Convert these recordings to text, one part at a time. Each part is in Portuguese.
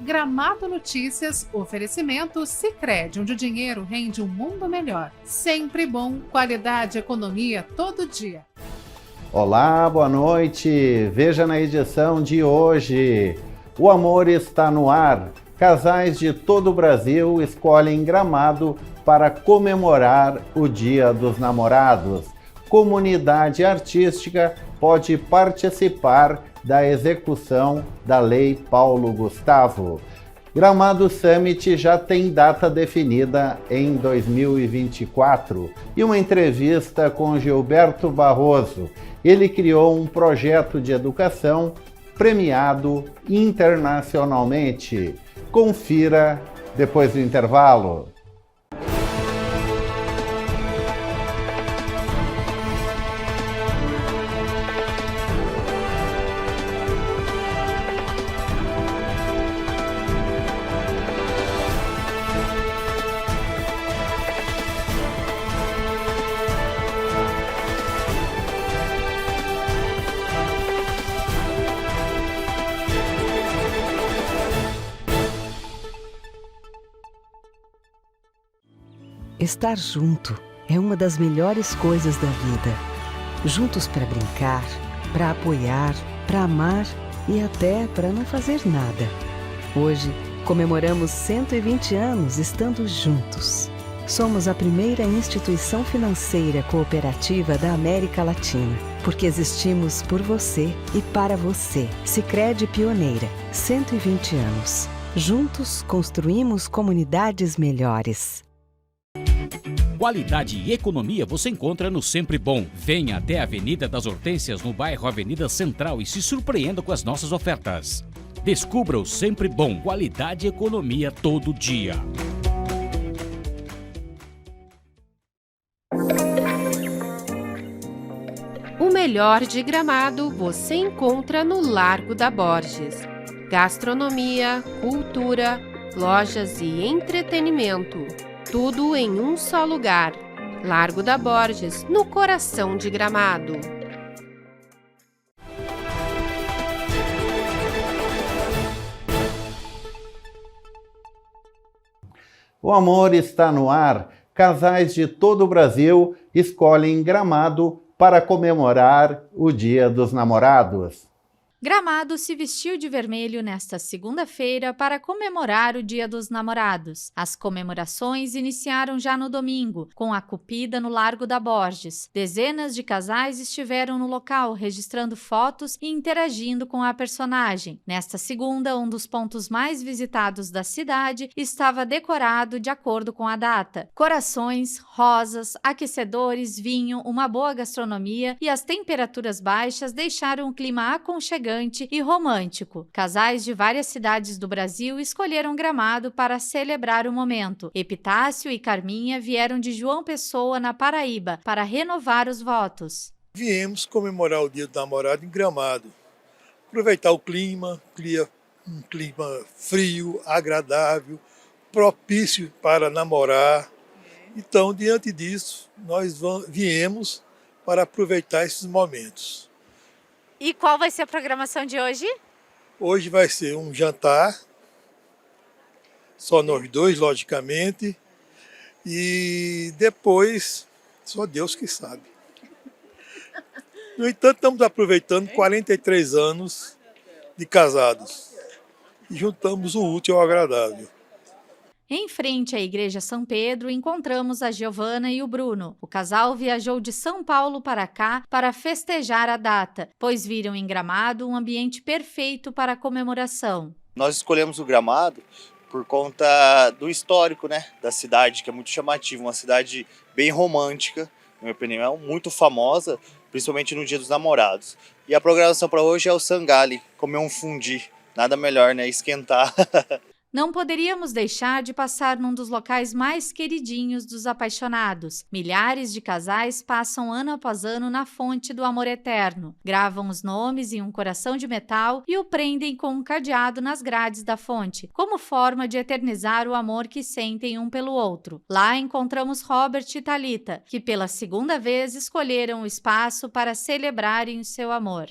Gramado Notícias, oferecimento Sicredi, onde o dinheiro rende um mundo melhor. Sempre bom, qualidade e economia todo dia. Olá, boa noite. Veja na edição de hoje. O amor está no ar. Casais de todo o Brasil escolhem Gramado para comemorar o Dia dos Namorados. Comunidade artística pode participar da execução da Lei Paulo Gustavo. Gramado Summit já tem data definida em 2024 e uma entrevista com Gilberto Barroso. Ele criou um projeto de educação premiado internacionalmente. Confira depois do intervalo. Estar junto é uma das melhores coisas da vida. Juntos para brincar, para apoiar, para amar e até para não fazer nada. Hoje, comemoramos 120 anos estando juntos. Somos a primeira instituição financeira cooperativa da América Latina, porque existimos por você e para você. Sicredi Pioneira, 120 anos. Juntos construímos comunidades melhores. Qualidade e economia você encontra no Sempre Bom. Venha até a Avenida das Hortênsias, no bairro Avenida Central, e se surpreenda com as nossas ofertas. Descubra o Sempre Bom. Qualidade e economia todo dia. O melhor de Gramado você encontra no Largo da Borges. Gastronomia, cultura, lojas e entretenimento. Tudo em um só lugar. Largo da Borges, no coração de Gramado. O amor está no ar. Casais de todo o Brasil escolhem Gramado para comemorar o Dia dos Namorados. Gramado se vestiu de vermelho nesta segunda-feira para comemorar o Dia dos Namorados. As comemorações iniciaram já no domingo, com a Cupida no Largo da Borges. Dezenas de casais estiveram no local, registrando fotos e interagindo com a personagem. Nesta segunda, um dos pontos mais visitados da cidade estava decorado de acordo com a data. Corações, rosas, aquecedores, vinho, uma boa gastronomia e as temperaturas baixas deixaram um clima aconchegante e romântico. Casais de várias cidades do Brasil escolheram Gramado para celebrar o momento. Epitácio e Carminha vieram de João Pessoa, na Paraíba, para renovar os votos. Viemos comemorar o Dia do Namorado em Gramado. Aproveitar o clima, um clima frio, agradável, propício para namorar. Então, diante disso, nós viemos para aproveitar esses momentos. E qual vai ser a programação de hoje? Hoje vai ser um jantar, só nós dois, logicamente, e depois, só Deus que sabe. No entanto, estamos aproveitando 43 anos de casados e juntamos o útil ao agradável. Em frente à Igreja São Pedro, encontramos a Giovana e o Bruno. O casal viajou de São Paulo para cá para festejar a data, pois viram em Gramado um ambiente perfeito para a comemoração. Nós escolhemos o Gramado por conta do histórico, da cidade, que é muito chamativo, uma cidade bem romântica, na minha opinião, muito famosa, principalmente no Dia dos Namorados. E a programação para hoje é o sangali, comer um fundi, nada melhor, esquentar. Não poderíamos deixar de passar num dos locais mais queridinhos dos apaixonados. Milhares de casais passam ano após ano na fonte do amor eterno. Gravam os nomes em um coração de metal e o prendem com um cadeado nas grades da fonte, como forma de eternizar o amor que sentem um pelo outro. Lá encontramos Robert e Thalita, que pela segunda vez escolheram o espaço para celebrarem o seu amor.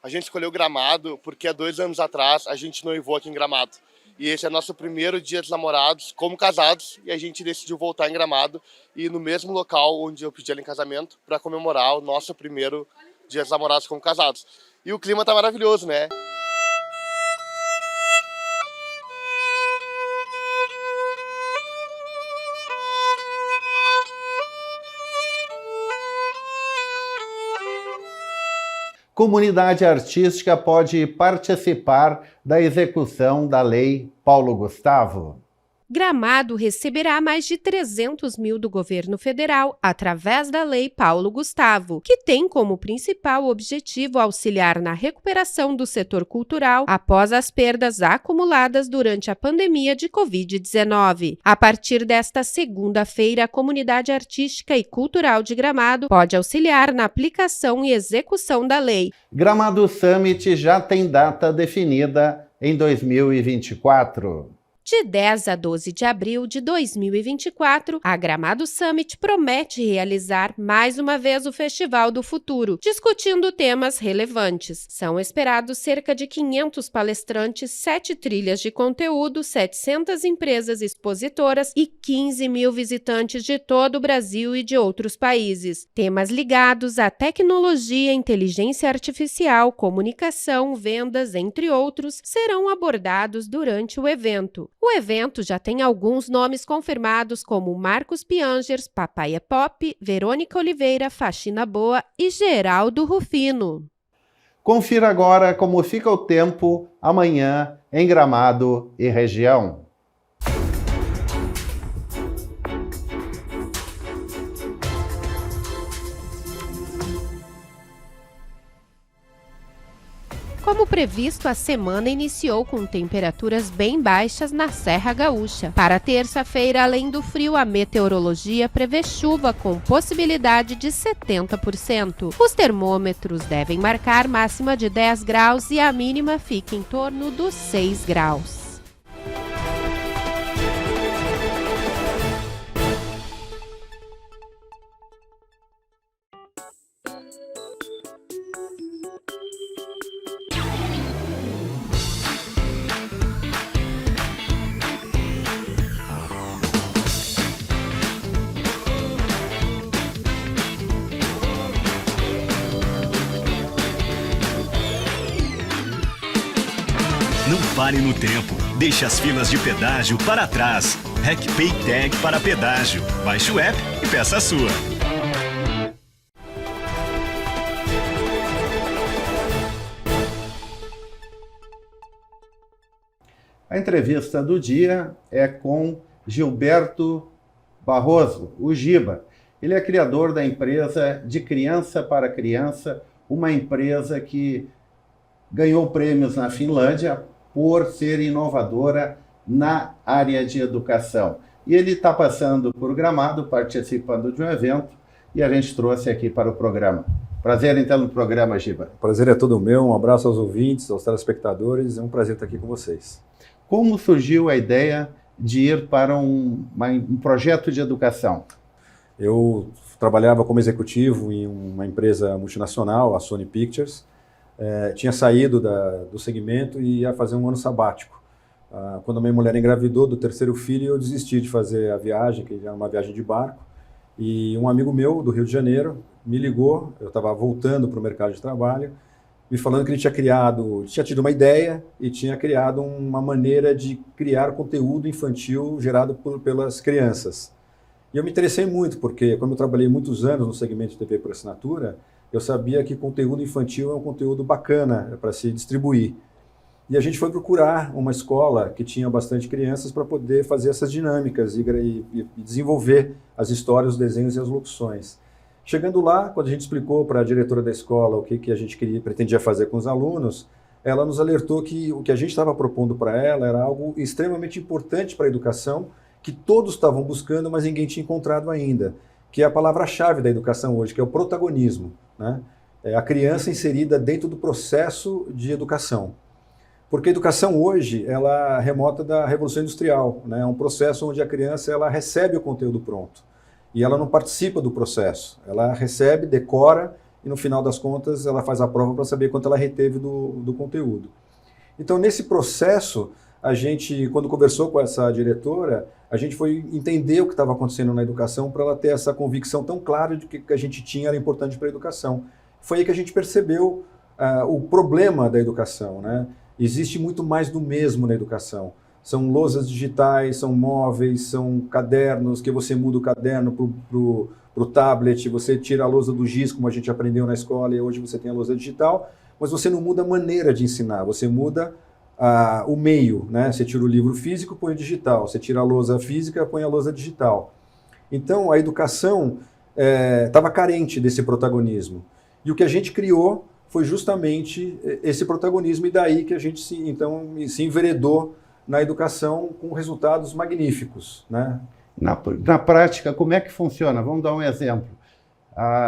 A gente escolheu Gramado porque há 2 anos atrás a gente noivou aqui em Gramado. E esse é nosso primeiro Dia dos Namorados como casados, e a gente decidiu voltar em Gramado e ir no mesmo local onde eu pedi ela em casamento para comemorar o nosso primeiro Dia dos Namorados como casados. E o clima tá maravilhoso, né? Comunidade artística pode participar da execução da Lei Paulo Gustavo. Gramado receberá mais de 300 mil do governo federal através da Lei Paulo Gustavo, que tem como principal objetivo auxiliar na recuperação do setor cultural após as perdas acumuladas durante a pandemia de Covid-19. A partir desta segunda-feira, a comunidade artística e cultural de Gramado pode auxiliar na aplicação e execução da lei. Gramado Summit já tem data definida em 2024. De 10 a 12 de abril de 2024, a Gramado Summit promete realizar mais uma vez o Festival do Futuro, discutindo temas relevantes. São esperados cerca de 500 palestrantes, 7 trilhas de conteúdo, 700 empresas expositoras e 15 mil visitantes de todo o Brasil e de outros países. Temas ligados à tecnologia, inteligência artificial, comunicação, vendas, entre outros, serão abordados durante o evento. O evento já tem alguns nomes confirmados como Marcos Piangers, Papaya Pop, Verônica Oliveira, Faxina Boa e Geraldo Rufino. Confira agora como fica o tempo amanhã em Gramado e região. Como previsto, a semana iniciou com temperaturas bem baixas na Serra Gaúcha. Para terça-feira, além do frio, a meteorologia prevê chuva com possibilidade de 70%. Os termômetros devem marcar máxima de 10 graus e a mínima fica em torno dos 6 graus. Não pare no tempo. Deixe as filas de pedágio para trás. RecPay Tag para pedágio. Baixe o app e peça a sua. A entrevista do dia é com Gilberto Barroso, o Giba. Ele é criador da empresa De Criança para Criança, uma empresa que ganhou prêmios na Finlândia por ser inovadora na área de educação. E ele está passando por Gramado, participando de um evento, e a gente trouxe aqui para o programa. Prazer, então, no programa, Giba. O prazer é todo meu, um abraço aos ouvintes, aos telespectadores, é um prazer estar aqui com vocês. Como surgiu a ideia de ir para um projeto de educação? Eu trabalhava como executivo em uma empresa multinacional, a Sony Pictures. Tinha saído do segmento e ia fazer um ano sabático. Quando a minha mulher engravidou do terceiro filho, eu desisti de fazer a viagem, que era uma viagem de barco. E um amigo meu, do Rio de Janeiro, me ligou, eu estava voltando para o mercado de trabalho, me falando que ele tinha tido uma ideia e tinha criado uma maneira de criar conteúdo infantil gerado pelas crianças. E eu me interessei muito, porque como eu trabalhei muitos anos no segmento de TV por assinatura, eu sabia que conteúdo infantil é um conteúdo bacana para se distribuir. E a gente foi procurar uma escola que tinha bastante crianças para poder fazer essas dinâmicas e desenvolver as histórias, os desenhos e as locuções. Chegando lá, quando a gente explicou para a diretora da escola o que a gente pretendia fazer com os alunos, ela nos alertou que o que a gente estava propondo para ela era algo extremamente importante para a educação, que todos estavam buscando, mas ninguém tinha encontrado ainda, que é a palavra-chave da educação hoje, que é o protagonismo, né? É a criança inserida dentro do processo de educação. Porque a educação hoje, ela remota da Revolução Industrial, né? É um processo onde a criança ela recebe o conteúdo pronto e ela não participa do processo. Ela recebe, decora e no final das contas ela faz a prova para saber quanto ela reteve do conteúdo. Então nesse processo a gente, quando conversou com essa diretora, a gente foi entender o que estava acontecendo na educação para ela ter essa convicção tão clara de que a gente tinha era importante para a educação. Foi aí que a gente percebeu o problema da educação, né? Existe muito mais do mesmo na educação. São lousas digitais, são móveis, são cadernos, que você muda o caderno para o tablet, você tira a lousa do giz, como a gente aprendeu na escola, e hoje você tem a lousa digital, mas você não muda a maneira de ensinar, você muda o meio, né? Você tira o livro físico, põe o digital, você tira a lousa física, põe a lousa digital. Então, a educação estava carente desse protagonismo. E o que a gente criou foi justamente esse protagonismo, e daí que a gente se enveredou na educação com resultados magníficos, né? Na prática, como é que funciona? Vamos dar um exemplo.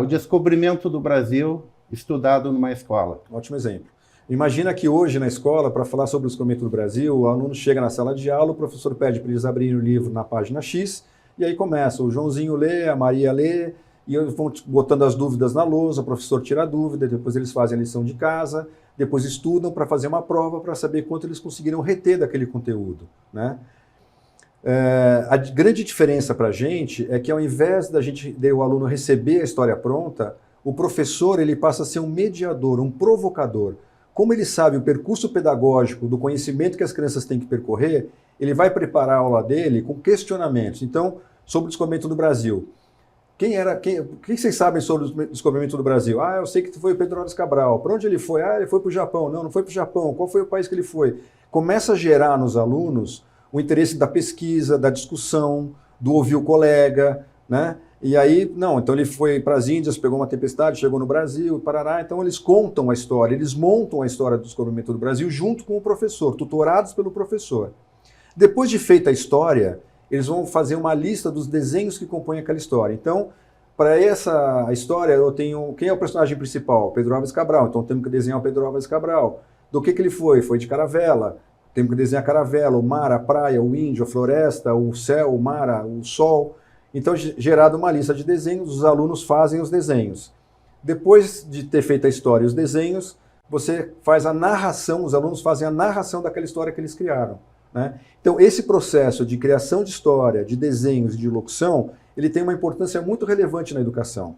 O descobrimento do Brasil estudado numa escola. Ótimo exemplo. Imagina que hoje na escola, para falar sobre o descobrimento do Brasil, o aluno chega na sala de aula, o professor pede para eles abrirem o livro na página X, e aí começa, o Joãozinho lê, a Maria lê, e eles vão botando as dúvidas na lousa, o professor tira a dúvida, depois eles fazem a lição de casa, depois estudam para fazer uma prova para saber quanto eles conseguiram reter daquele conteúdo, né? A grande diferença para a gente é que ao invés da gente o aluno receber a história pronta, o professor ele passa a ser um mediador, um provocador. Como ele sabe o percurso pedagógico do conhecimento que as crianças têm que percorrer, ele vai preparar a aula dele com questionamentos. Então, sobre o descobrimento do Brasil. O que vocês sabem sobre o descobrimento do Brasil? Eu sei que foi o Pedro Álvares Cabral. Para onde ele foi? Ele foi para o Japão. Não foi para o Japão. Qual foi o país que ele foi? Começa a gerar nos alunos o interesse da pesquisa, da discussão, do ouvir o colega, né? E aí, então ele foi para as Índias, pegou uma tempestade, chegou no Brasil, Parará, então eles contam a história, eles montam a história do descobrimento do Brasil junto com o professor, tutorados pelo professor. Depois de feita a história, eles vão fazer uma lista dos desenhos que compõem aquela história. Então, para essa história, eu tenho... Quem é o personagem principal? Pedro Álvares Cabral. Então, temos que desenhar o Pedro Álvares Cabral. Do que ele foi? Foi de caravela. Temos que desenhar a caravela, o mar, a praia, o índio, a floresta, o céu, o mar, o sol. Então, gerado uma lista de desenhos, os alunos fazem os desenhos. Depois de ter feito a história e os desenhos, você faz a narração, os alunos fazem a narração daquela história que eles criaram, né? Então, esse processo de criação de história, de desenhos e de locução, ele tem uma importância muito relevante na educação.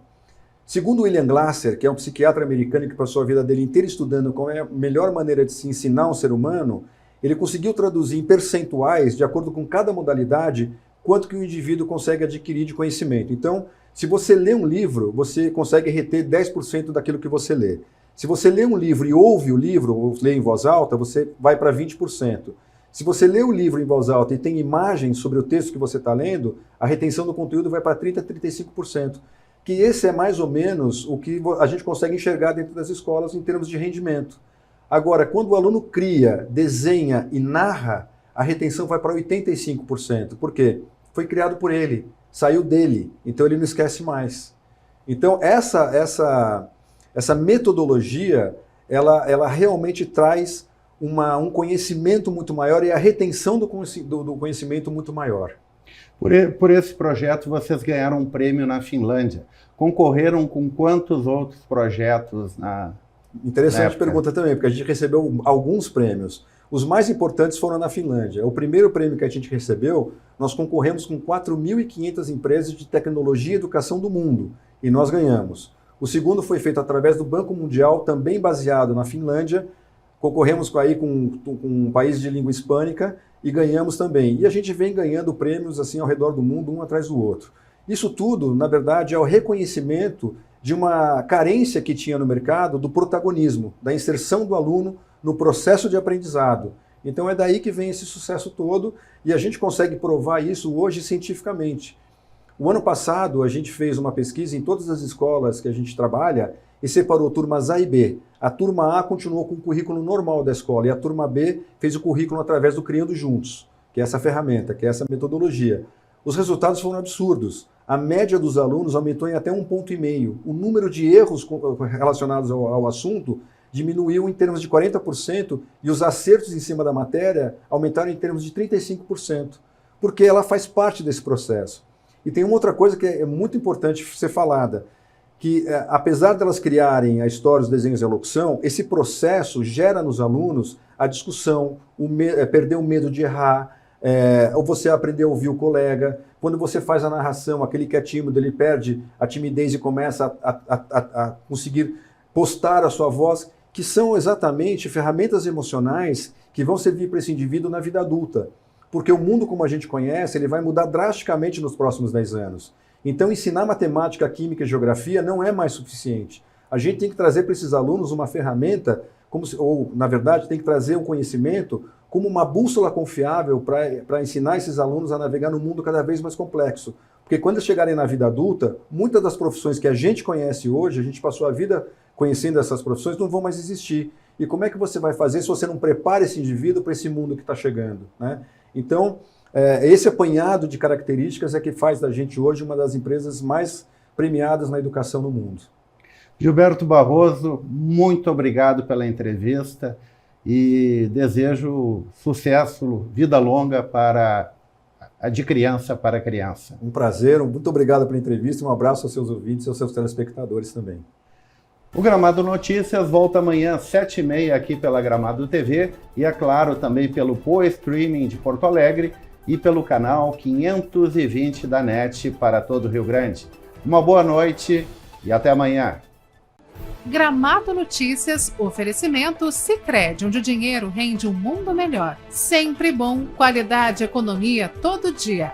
Segundo William Glasser, que é um psiquiatra americano que passou a vida dele inteira estudando qual é a melhor maneira de se ensinar um ser humano, ele conseguiu traduzir em percentuais, de acordo com cada modalidade, quanto que o indivíduo consegue adquirir de conhecimento. Então, se você lê um livro, você consegue reter 10% daquilo que você lê. Se você lê um livro e ouve o livro, ou lê em voz alta, você vai para 20%. Se você lê o livro em voz alta e tem imagens sobre o texto que você está lendo, a retenção do conteúdo vai para 30% a 35%. Que esse é mais ou menos o que a gente consegue enxergar dentro das escolas em termos de rendimento. Agora, quando o aluno cria, desenha e narra, a retenção vai para 85%. Por quê? Foi criado por ele, saiu dele, então ele não esquece mais. Então essa metodologia, ela realmente traz um conhecimento muito maior e a retenção do conhecimento muito maior. Por esse projeto, vocês ganharam um prêmio na Finlândia. Concorreram com quantos outros projetos na Interessante pergunta também, porque a gente recebeu alguns prêmios. Os mais importantes foram na Finlândia. O primeiro prêmio que a gente recebeu, nós concorremos com 4.500 empresas de tecnologia e educação do mundo, e nós ganhamos. O segundo foi feito através do Banco Mundial, também baseado na Finlândia. Concorremos aí com um país de língua hispânica e ganhamos também. E a gente vem ganhando prêmios assim ao redor do mundo, um atrás do outro. Isso tudo, na verdade, é o reconhecimento de uma carência que tinha no mercado do protagonismo, da inserção do aluno no processo de aprendizado. Então é daí que vem esse sucesso todo e a gente consegue provar isso hoje cientificamente. O ano passado a gente fez uma pesquisa em todas as escolas que a gente trabalha e separou turmas A e B. A turma A continuou com o currículo normal da escola e a turma B fez o currículo através do Criando Juntos, que é essa ferramenta, que é essa metodologia. Os resultados foram absurdos. A média dos alunos aumentou em até 1,5 ponto. O número de erros relacionados ao assunto diminuiu em termos de 40% e os acertos em cima da matéria aumentaram em termos de 35%, porque ela faz parte desse processo. E tem uma outra coisa que é muito importante ser falada, que apesar delas criarem a história, os desenhos e a locução, esse processo gera nos alunos a discussão, perder o medo de errar, ou você aprender a ouvir o colega. Quando você faz a narração, aquele que é tímido, ele perde a timidez e começa a conseguir postar a sua voz, que são exatamente ferramentas emocionais que vão servir para esse indivíduo na vida adulta. Porque o mundo como a gente conhece, ele vai mudar drasticamente nos próximos 10 anos. Então, ensinar matemática, química e geografia não é mais suficiente. A gente tem que trazer para esses alunos uma ferramenta, ou, na verdade, tem que trazer um conhecimento como uma bússola confiável para ensinar esses alunos a navegar num mundo cada vez mais complexo. Porque quando eles chegarem na vida adulta, muitas das profissões que a gente conhece hoje, a gente passou a vida conhecendo essas profissões, não vão mais existir. E como é que você vai fazer se você não prepara esse indivíduo para esse mundo que está chegando, né? Então, esse apanhado de características é que faz da gente hoje uma das empresas mais premiadas na educação no mundo. Gilberto Barroso, muito obrigado pela entrevista e desejo sucesso, vida longa de criança para criança. Um prazer, muito obrigado pela entrevista, um abraço aos seus ouvintes e aos seus telespectadores também. O Gramado Notícias volta amanhã às 7h30 aqui pela Gramado TV e, é claro, também pelo Poa Streaming de Porto Alegre e pelo canal 520 da NET para todo o Rio Grande. Uma boa noite e até amanhã. Gramado Notícias, oferecimento Sicredi, onde o dinheiro rende um mundo melhor. Sempre bom, qualidade, economia todo dia.